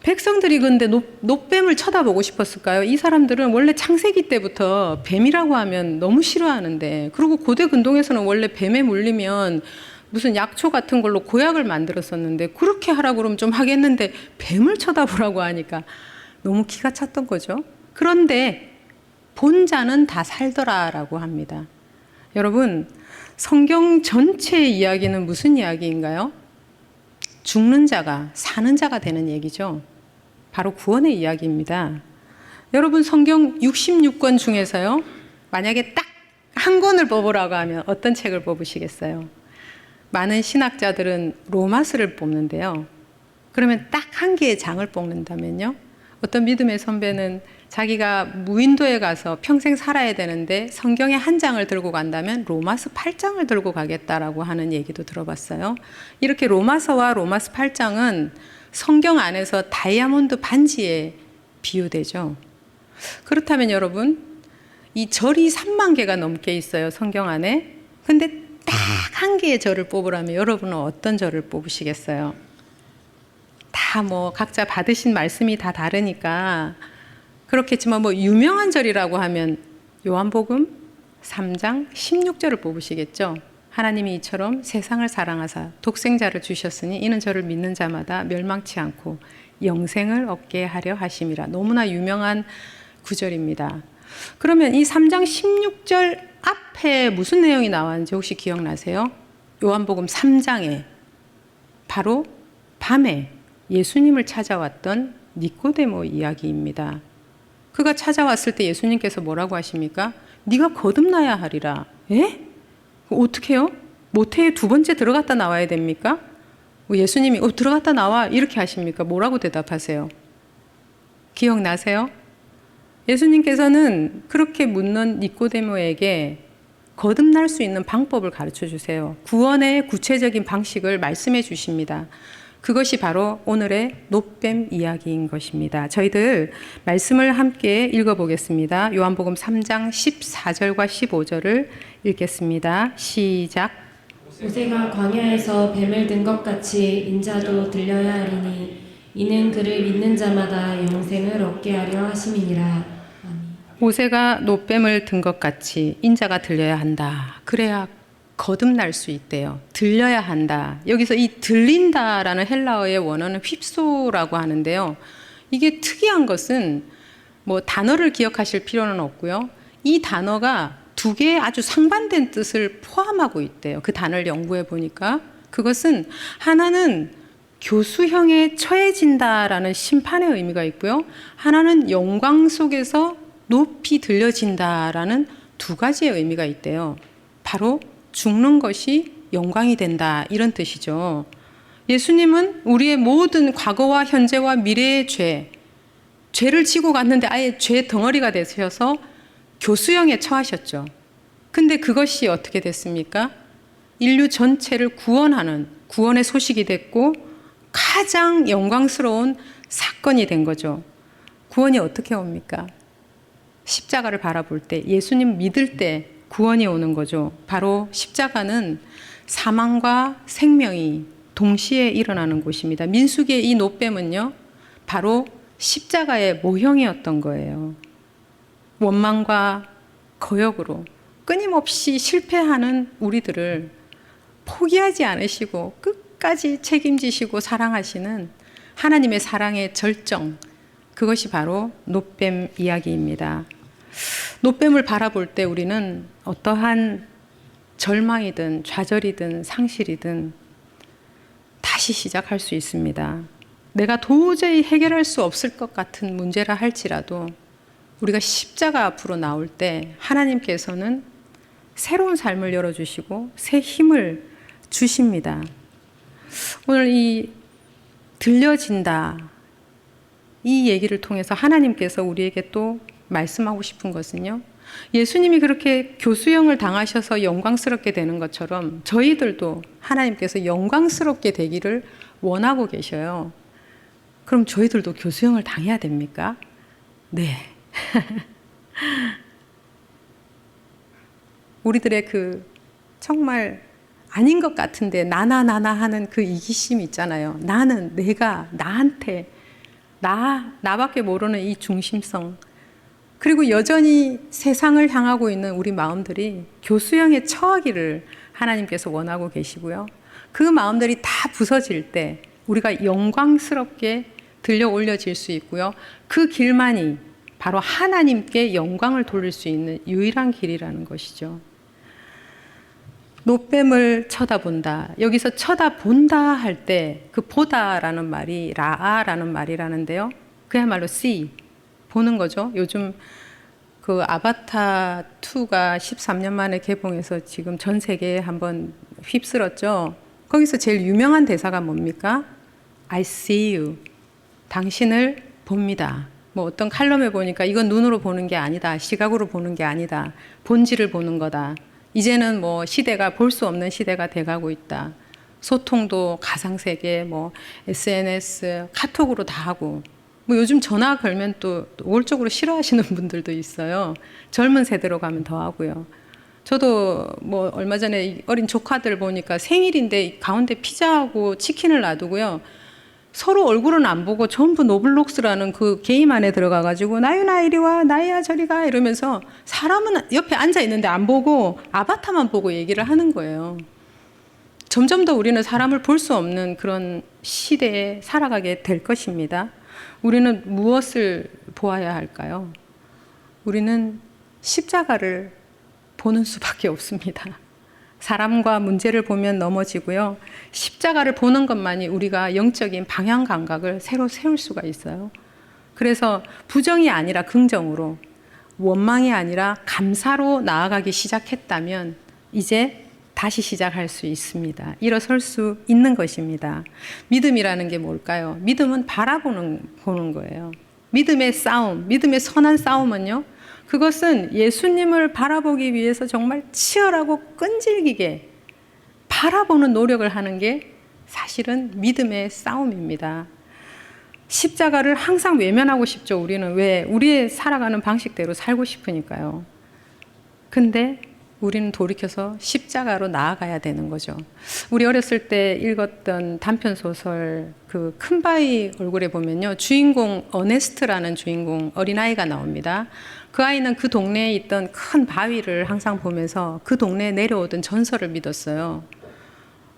백성들이 근데 놋뱀을 쳐다보고 싶었을까요? 이 사람들은 원래 창세기 때부터 뱀이라고 하면 너무 싫어하는데, 그리고 고대 근동에서는 원래 뱀에 물리면 무슨 약초 같은 걸로 고약을 만들었었는데, 그렇게 하라고 그러면 좀 하겠는데 뱀을 쳐다보라고 하니까 너무 기가 찼던 거죠. 그런데 본 자는 다 살더라라고 합니다. 여러분, 성경 전체의 이야기는 무슨 이야기인가요? 죽는 자가 사는 자가 되는 얘기죠. 바로 구원의 이야기입니다. 여러분, 성경 66권 중에서요, 만약에 딱 한 권을 뽑으라고 하면 어떤 책을 뽑으시겠어요? 많은 신학자들은 로마서를 뽑는데요. 그러면 딱 한 개의 장을 뽑는다면요, 어떤 믿음의 선배는 자기가 무인도에 가서 평생 살아야 되는데 성경의 한 장을 들고 간다면 로마서 8장을 들고 가겠다라고 하는 얘기도 들어봤어요. 이렇게 로마서와 로마서 8장은 성경 안에서 다이아몬드 반지에 비유되죠. 그렇다면 여러분, 이 절이 3만 개가 넘게 있어요, 성경 안에. 근데 딱 한 개의 절을 뽑으라면 여러분은 어떤 절을 뽑으시겠어요? 다 뭐 각자 받으신 말씀이 다 다르니까 그렇겠지만, 뭐 유명한 절이라고 하면 요한복음 3장 16절을 뽑으시겠죠. 하나님이 이처럼 세상을 사랑하사 독생자를 주셨으니 이는 저를 믿는 자마다 멸망치 않고 영생을 얻게 하려 하심이라. 너무나 유명한 구절입니다. 그러면 이 3장 16절 앞에 무슨 내용이 나왔는지 혹시 기억나세요? 요한복음 3장에 바로 밤에 예수님을 찾아왔던 니코데모 이야기입니다. 그가 찾아왔을 때 예수님께서 뭐라고 하십니까? 네가 거듭나야 하리라. 에? 어떻게 해요? 모태에 2번째 들어갔다 나와야 됩니까? 예수님이 들어갔다 나와 이렇게 하십니까? 뭐라고 대답하세요? 기억나세요? 예수님께서는 그렇게 묻는 니코데모에게 거듭날 수 있는 방법을 가르쳐 주세요. 구원의 구체적인 방식을 말씀해 주십니다. 그것이 바로 오늘의 놋뱀 이야기인 것입니다. 저희들 말씀을 함께 읽어보겠습니다. 요한복음 3장 14절과 15절을 읽겠습니다. 시작. 모세가 광야에서 뱀을 든 것 같이 인자도 들려야 하리니 이는 그를 믿는 자마다 영생을 얻게 하려 하심이니라. 모세가 놋뱀을 든 것 같이 인자가 들려야 한다. 그래야 거듭날 수 있대요. 들려야 한다. 여기서 이 들린다라는 헬라어의 원어는 휩소라고 하는데요. 이게 특이한 것은 뭐 단어를 기억하실 필요는 없고요. 이 단어가 2개의 아주 상반된 뜻을 포함하고 있대요. 그 단어를 연구해 보니까 그것은 하나는 교수형에 처해진다라는 심판의 의미가 있고요. 하나는 영광 속에서 높이 들려진다라는 2가지의 의미가 있대요. 바로 죽는 것이 영광이 된다, 이런 뜻이죠. 예수님은 우리의 모든 과거와 현재와 미래의 죄를 지고 갔는데 아예 죄 덩어리가 되셔서 교수형에 처하셨죠. 근데 그것이 어떻게 됐습니까? 인류 전체를 구원하는 구원의 소식이 됐고 가장 영광스러운 사건이 된 거죠. 구원이 어떻게 옵니까? 십자가를 바라볼 때, 예수님 믿을 때 구원이 오는 거죠. 바로 십자가는 사망과 생명이 동시에 일어나는 곳입니다. 민수기의 이 노뱀은요, 바로 십자가의 모형이었던 거예요. 원망과 거역으로 끊임없이 실패하는 우리들을 포기하지 않으시고 끝까지 책임지시고 사랑하시는 하나님의 사랑의 절정, 그것이 바로 노뱀 이야기입니다. 노뱀을 바라볼 때 우리는 어떠한 절망이든 좌절이든 상실이든 다시 시작할 수 있습니다. 내가 도저히 해결할 수 없을 것 같은 문제라 할지라도 우리가 십자가 앞으로 나올 때 하나님께서는 새로운 삶을 열어주시고 새 힘을 주십니다. 오늘 이 들려진다, 이 얘기를 통해서 하나님께서 우리에게 또 말씀하고 싶은 것은요, 예수님이 그렇게 교수형을 당하셔서 영광스럽게 되는 것처럼 저희들도 하나님께서 영광스럽게 되기를 원하고 계셔요. 그럼 저희들도 교수형을 당해야 됩니까? 네. 우리들의 그 정말 아닌 것 같은데 나나 하는 그 이기심 있잖아요. 나는, 내가, 나한테, 나밖에 모르는 이 중심성. 그리고 여전히 세상을 향하고 있는 우리 마음들이 교수형에 처하기를 하나님께서 원하고 계시고요. 그 마음들이 다 부서질 때 우리가 영광스럽게 들려 올려질 수 있고요. 그 길만이 바로 하나님께 영광을 돌릴 수 있는 유일한 길이라는 것이죠. 노뱀을 쳐다본다. 여기서 쳐다본다 할 때 그 보다라는 말이 라아라는 말이라는데요. 그야말로 see, 보는 거죠. 요즘 그 아바타 2가 13년 만에 개봉해서 지금 전 세계에 한번 휩쓸었죠. 거기서 제일 유명한 대사가 뭡니까? I see you. 당신을 봅니다. 뭐 어떤 칼럼에 보니까 이건 눈으로 보는 게 아니다. 시각으로 보는 게 아니다. 본질을 보는 거다. 이제는 뭐 시대가 볼 수 없는 시대가 돼가고 있다. 소통도 가상세계, 뭐 SNS, 카톡으로 다 하고, 뭐 요즘 전화 걸면 또 우월적으로 싫어하시는 분들도 있어요. 젊은 세대로 가면 더 하고요. 저도 뭐 얼마 전에 어린 조카들 보니까 생일인데 가운데 피자하고 치킨을 놔두고요. 서로 얼굴은 안 보고 전부 노블록스라는 그 게임 안에 들어가가지고 나유나 이리 와, 나야 저리 가 이러면서 사람은 옆에 앉아 있는데 안 보고 아바타만 보고 얘기를 하는 거예요. 점점 더 우리는 사람을 볼 수 없는 그런 시대에 살아가게 될 것입니다. 우리는 무엇을 보아야 할까요? 우리는 십자가를 보는 수밖에 없습니다. 사람과 문제를 보면 넘어지고요. 십자가를 보는 것만이 우리가 영적인 방향 감각을 새로 세울 수가 있어요. 그래서 부정이 아니라 긍정으로, 원망이 아니라 감사로 나아가기 시작했다면 이제 다시 시작할 수 있습니다. 일어설 수 있는 것입니다. 믿음이라는 게 뭘까요? 믿음은 보는 거예요. 믿음의 싸움, 믿음의 선한 싸움은요, 그것은 예수님을 바라보기 위해서 정말 치열하고 끈질기게 바라보는 노력을 하는 게 사실은 믿음의 싸움입니다. 십자가를 항상 외면하고 싶죠. 우리는 왜? 우리의 살아가는 방식대로 살고 싶으니까요. 근데 우리는 돌이켜서 십자가로 나아가야 되는 거죠. 우리 어렸을 때 읽었던 단편소설 그 큰바위 얼굴에 보면요, 주인공 어네스트라는 주인공 어린아이가 나옵니다. 그 아이는 그 동네에 있던 큰 바위를 항상 보면서 그 동네에 내려오던 전설을 믿었어요.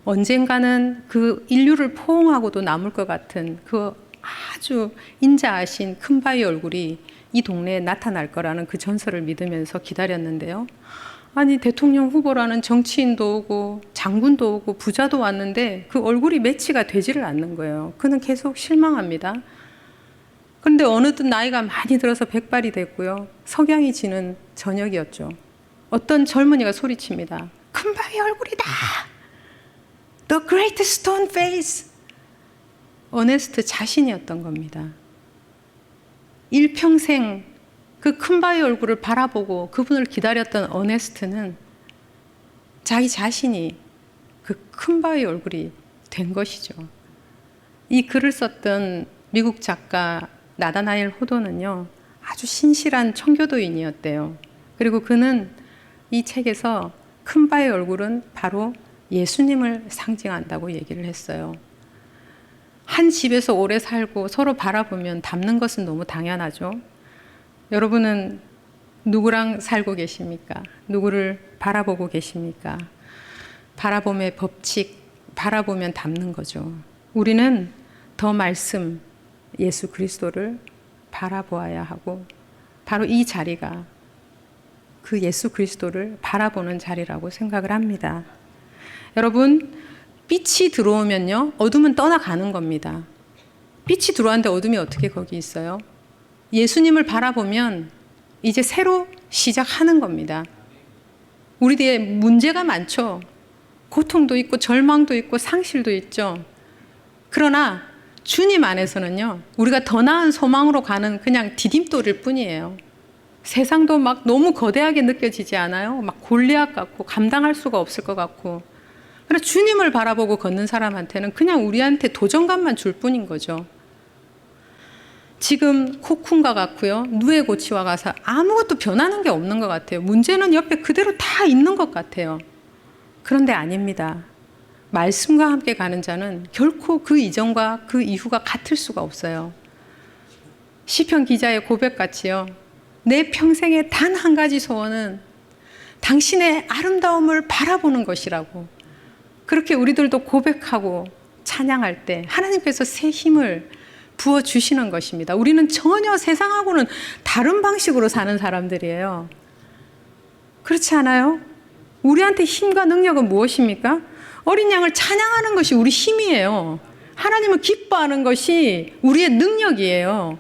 언젠가는 그 인류를 포옹하고도 남을 것 같은 그 아주 인자하신 큰바위 얼굴이 이 동네에 나타날 거라는 그 전설을 믿으면서 기다렸는데요. 아니, 대통령 후보라는 정치인도 오고 장군도 오고 부자도 왔는데 그 얼굴이 매치가 되지를 않는 거예요. 그는 계속 실망합니다. 그런데 어느덧 나이가 많이 들어서 백발이 됐고요. 석양이 지는 저녁이었죠. 어떤 젊은이가 소리칩니다. 큰바위 얼굴이다. The great stone face. 어네스트 자신이었던 겁니다. 일평생 그 큰바위 얼굴을 바라보고 그분을 기다렸던 어네스트는 자기 자신이 그 큰바위 얼굴이 된 것이죠. 이 글을 썼던 미국 작가 나다나엘 호도는요, 아주 신실한 청교도인이었대요. 그리고 그는 이 책에서 큰바위 얼굴은 바로 예수님을 상징한다고 얘기를 했어요. 한 집에서 오래 살고 서로 바라보면 닮는 것은 너무 당연하죠. 여러분은 누구랑 살고 계십니까? 누구를 바라보고 계십니까? 바라봄의 법칙, 바라보면 닮는 거죠. 우리는 더 말씀, 예수 그리스도를 바라보아야 하고, 바로 이 자리가 그 예수 그리스도를 바라보는 자리라고 생각을 합니다. 여러분, 빛이 들어오면요, 어둠은 떠나가는 겁니다. 빛이 들어왔는데 어둠이 어떻게 거기 있어요? 예수님을 바라보면 이제 새로 시작하는 겁니다. 우리 뒤에 문제가 많죠. 고통도 있고 절망도 있고 상실도 있죠. 그러나 주님 안에서는요, 우리가 더 나은 소망으로 가는 그냥 디딤돌일 뿐이에요. 세상도 막 너무 거대하게 느껴지지 않아요? 막 골리앗 같고 감당할 수가 없을 것 같고. 그러나 주님을 바라보고 걷는 사람한테는 그냥 우리한테 도전감만 줄 뿐인 거죠. 지금 코쿤과 같고요, 누에 고치와 가서 아무것도 변하는 게 없는 것 같아요. 문제는 옆에 그대로 다 있는 것 같아요. 그런데 아닙니다. 말씀과 함께 가는 자는 결코 그 이전과 그 이후가 같을 수가 없어요. 시편 기자의 고백같이요, 내 평생의 단 한 가지 소원은 당신의 아름다움을 바라보는 것이라고, 그렇게 우리들도 고백하고 찬양할 때 하나님께서 새 힘을 부어주시는 것입니다. 우리는 전혀 세상하고는 다른 방식으로 사는 사람들이에요. 그렇지 않아요? 우리한테 힘과 능력은 무엇입니까? 어린 양을 찬양하는 것이 우리 힘이에요. 하나님을 기뻐하는 것이 우리의 능력이에요.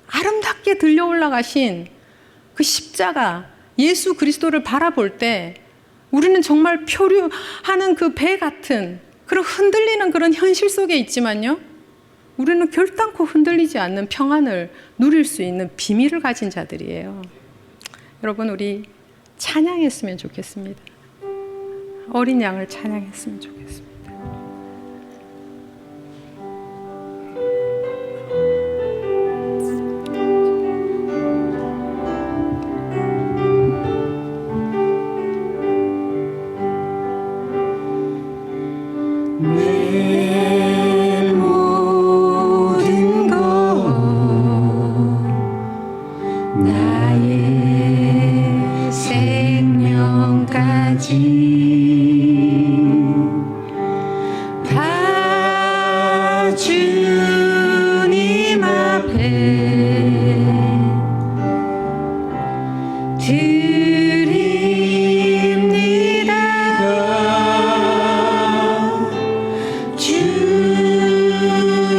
아름답게 들려 올라가신 그 십자가, 예수 그리스도를 바라볼 때 우리는 정말 표류하는 그 배 같은 그런 흔들리는 그런 현실 속에 있지만요, 우리는 결단코 흔들리지 않는 평안을 누릴 수 있는 비밀을 가진 자들이에요. 여러분, 우리 찬양했으면 좋겠습니다. 어린 양을 찬양했으면 좋겠습니다. 내 모든 것 나의 생명까지 다 주님 앞에 주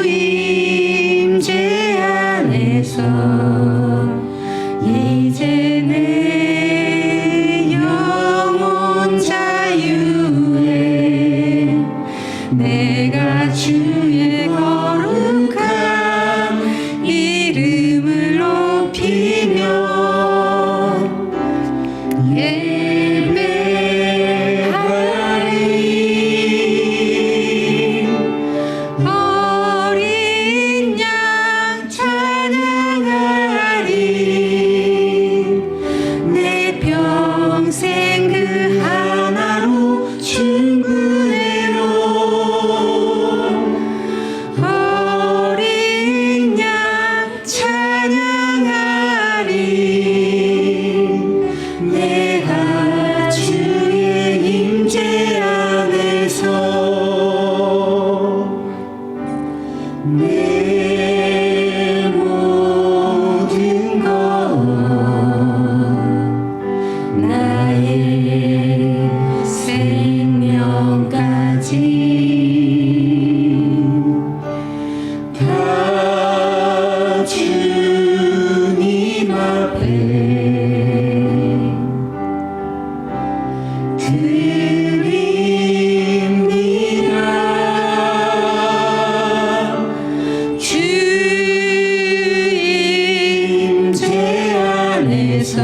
임재 안에서 이제 내 영혼 자유에 내가 주의 거룩한 이름을 높이며 예배하리. 어린 양 찬양하리. 내 평생 그 하나로 충분해요. 어린 양 찬양하리. 내가 주의 임재 안에서 내 모든 것 나의 생명까지 다 주님 앞에 드립니다. 주 임재 안에서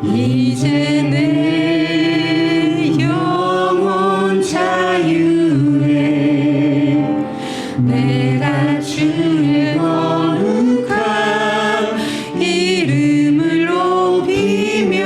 이제 내 영혼 자유에 내가 주의 거룩한 이름을 높이며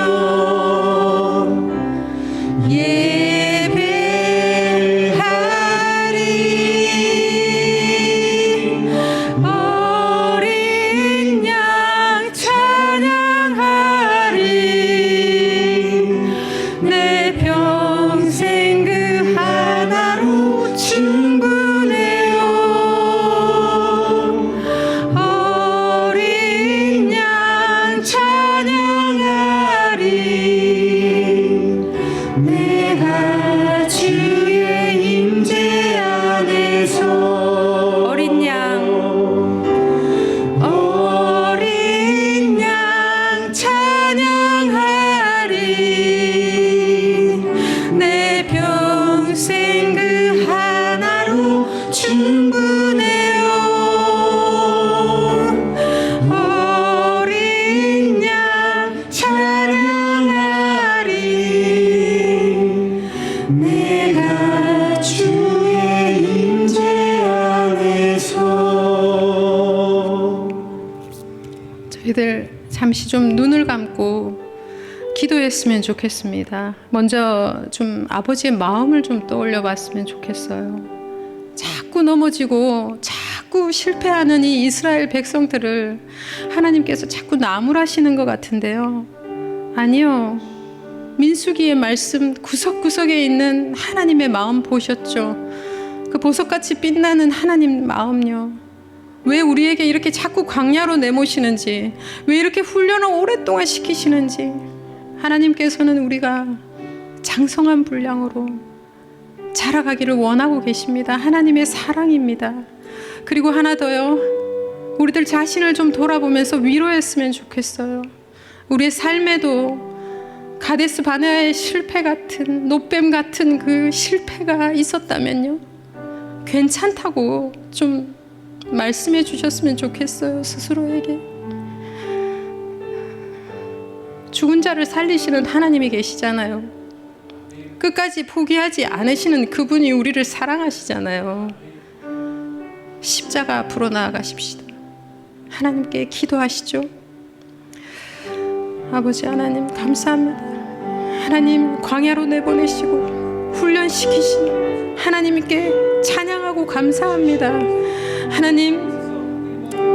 잠시 좀 눈을 감고 기도했으면 좋겠습니다. 먼저 좀 아버지의 마음을 좀 떠올려 봤으면 좋겠어요. 자꾸 넘어지고 자꾸 실패하는 이 이스라엘 백성들을 하나님께서 자꾸 나무라시는 것 같은데요. 아니요. 민수기의 말씀 구석구석에 있는 하나님의 마음 보셨죠? 그 보석같이 빛나는 하나님 마음요. 왜 우리에게 이렇게 자꾸 광야로 내모시는지, 왜 이렇게 훈련을 오랫동안 시키시는지, 하나님께서는 우리가 장성한 분량으로 자라가기를 원하고 계십니다. 하나님의 사랑입니다. 그리고 하나 더요. 우리들 자신을 좀 돌아보면서 위로했으면 좋겠어요. 우리의 삶에도 가데스 바네아의 실패 같은, 노뱀 같은 그 실패가 있었다면요, 괜찮다고 좀 말씀해 주셨으면 좋겠어요. 스스로에게. 죽은 자를 살리시는 하나님이 계시잖아요. 끝까지 포기하지 않으시는 그분이 우리를 사랑하시잖아요. 십자가 앞으로 나아가십시다. 하나님께 기도하시죠. 아버지 하나님 감사합니다. 하나님 광야로 내보내시고 훈련시키신 하나님께 찬양하고 감사합니다. 하나님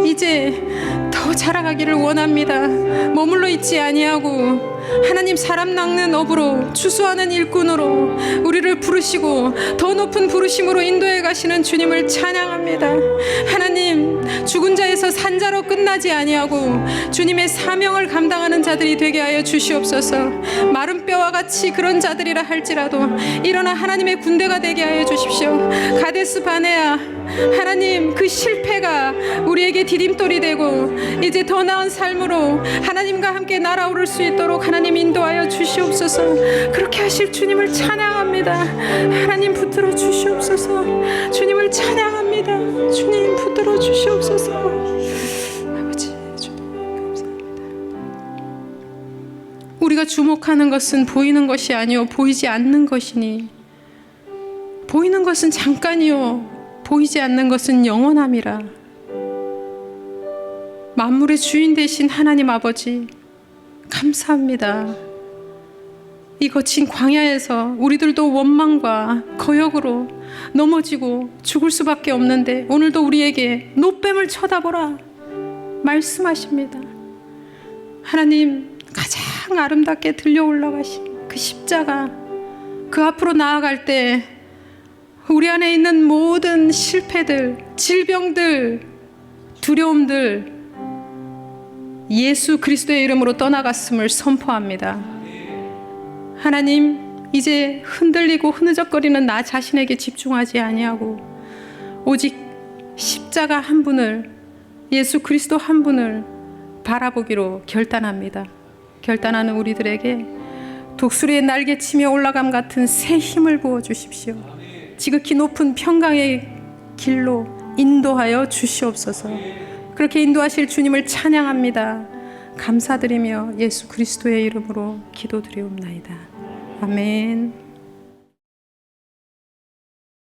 이제 더 자라가기를 원합니다. 머물러 있지 아니하고 하나님 사람 낚는 업으로 추수하는 일꾼으로 우리를 부르시고 더 높은 부르심으로 인도해 가시는 주님을 찬양합니다. 하나님 죽은 자에서 산 자로 끝나지 아니하고 주님의 사명을 감당하는 자들이 되게 하여 주시옵소서. 마른 뼈와 같이 그런 자들이라 할지라도 일어나 하나님의 군대가 되게 하여 주십시오. 가데스 바네아 하나님 그 실패가 우리에게 디딤돌이 되고 이제 더 나은 삶으로 하나님과 함께 날아오를 수 있도록 하나님 인도하여 주시옵소서. 그렇게 하실 주님을 찬양합니다. 하나님 붙들어 주시옵소서. 주님을 찬양합니다. 주님 붙들어 주시옵소서. 아버지 주님 감사합니다. 우리가 주목하는 것은 보이는 것이 아니요 보이지 않는 것이니 보이는 것은 잠깐이요 보이지 않는 것은 영원함이라. 만물의 주인 되신 하나님 아버지 감사합니다. 이 거친 광야에서 우리들도 원망과 거역으로 넘어지고 죽을 수밖에 없는데 오늘도 우리에게 노뱀을 쳐다보라 말씀하십니다. 하나님 가장 아름답게 들려 올라가신 그 십자가, 그 앞으로 나아갈 때 우리 안에 있는 모든 실패들, 질병들, 두려움들 예수 그리스도의 이름으로 떠나갔음을 선포합니다. 하나님 이제 흔들리고 흐느적거리는 나 자신에게 집중하지 아니하고 오직 십자가 한 분을, 예수 그리스도 한 분을 바라보기로 결단합니다. 결단하는 우리들에게 독수리의 날개치며 올라감 같은 새 힘을 부어주십시오. 지극히 높은 평강의 길로 인도하여 주시옵소서. 그렇게 인도하실 주님을 찬양합니다. 감사드리며 예수 그리스도의 이름으로 기도드리옵나이다. 아멘.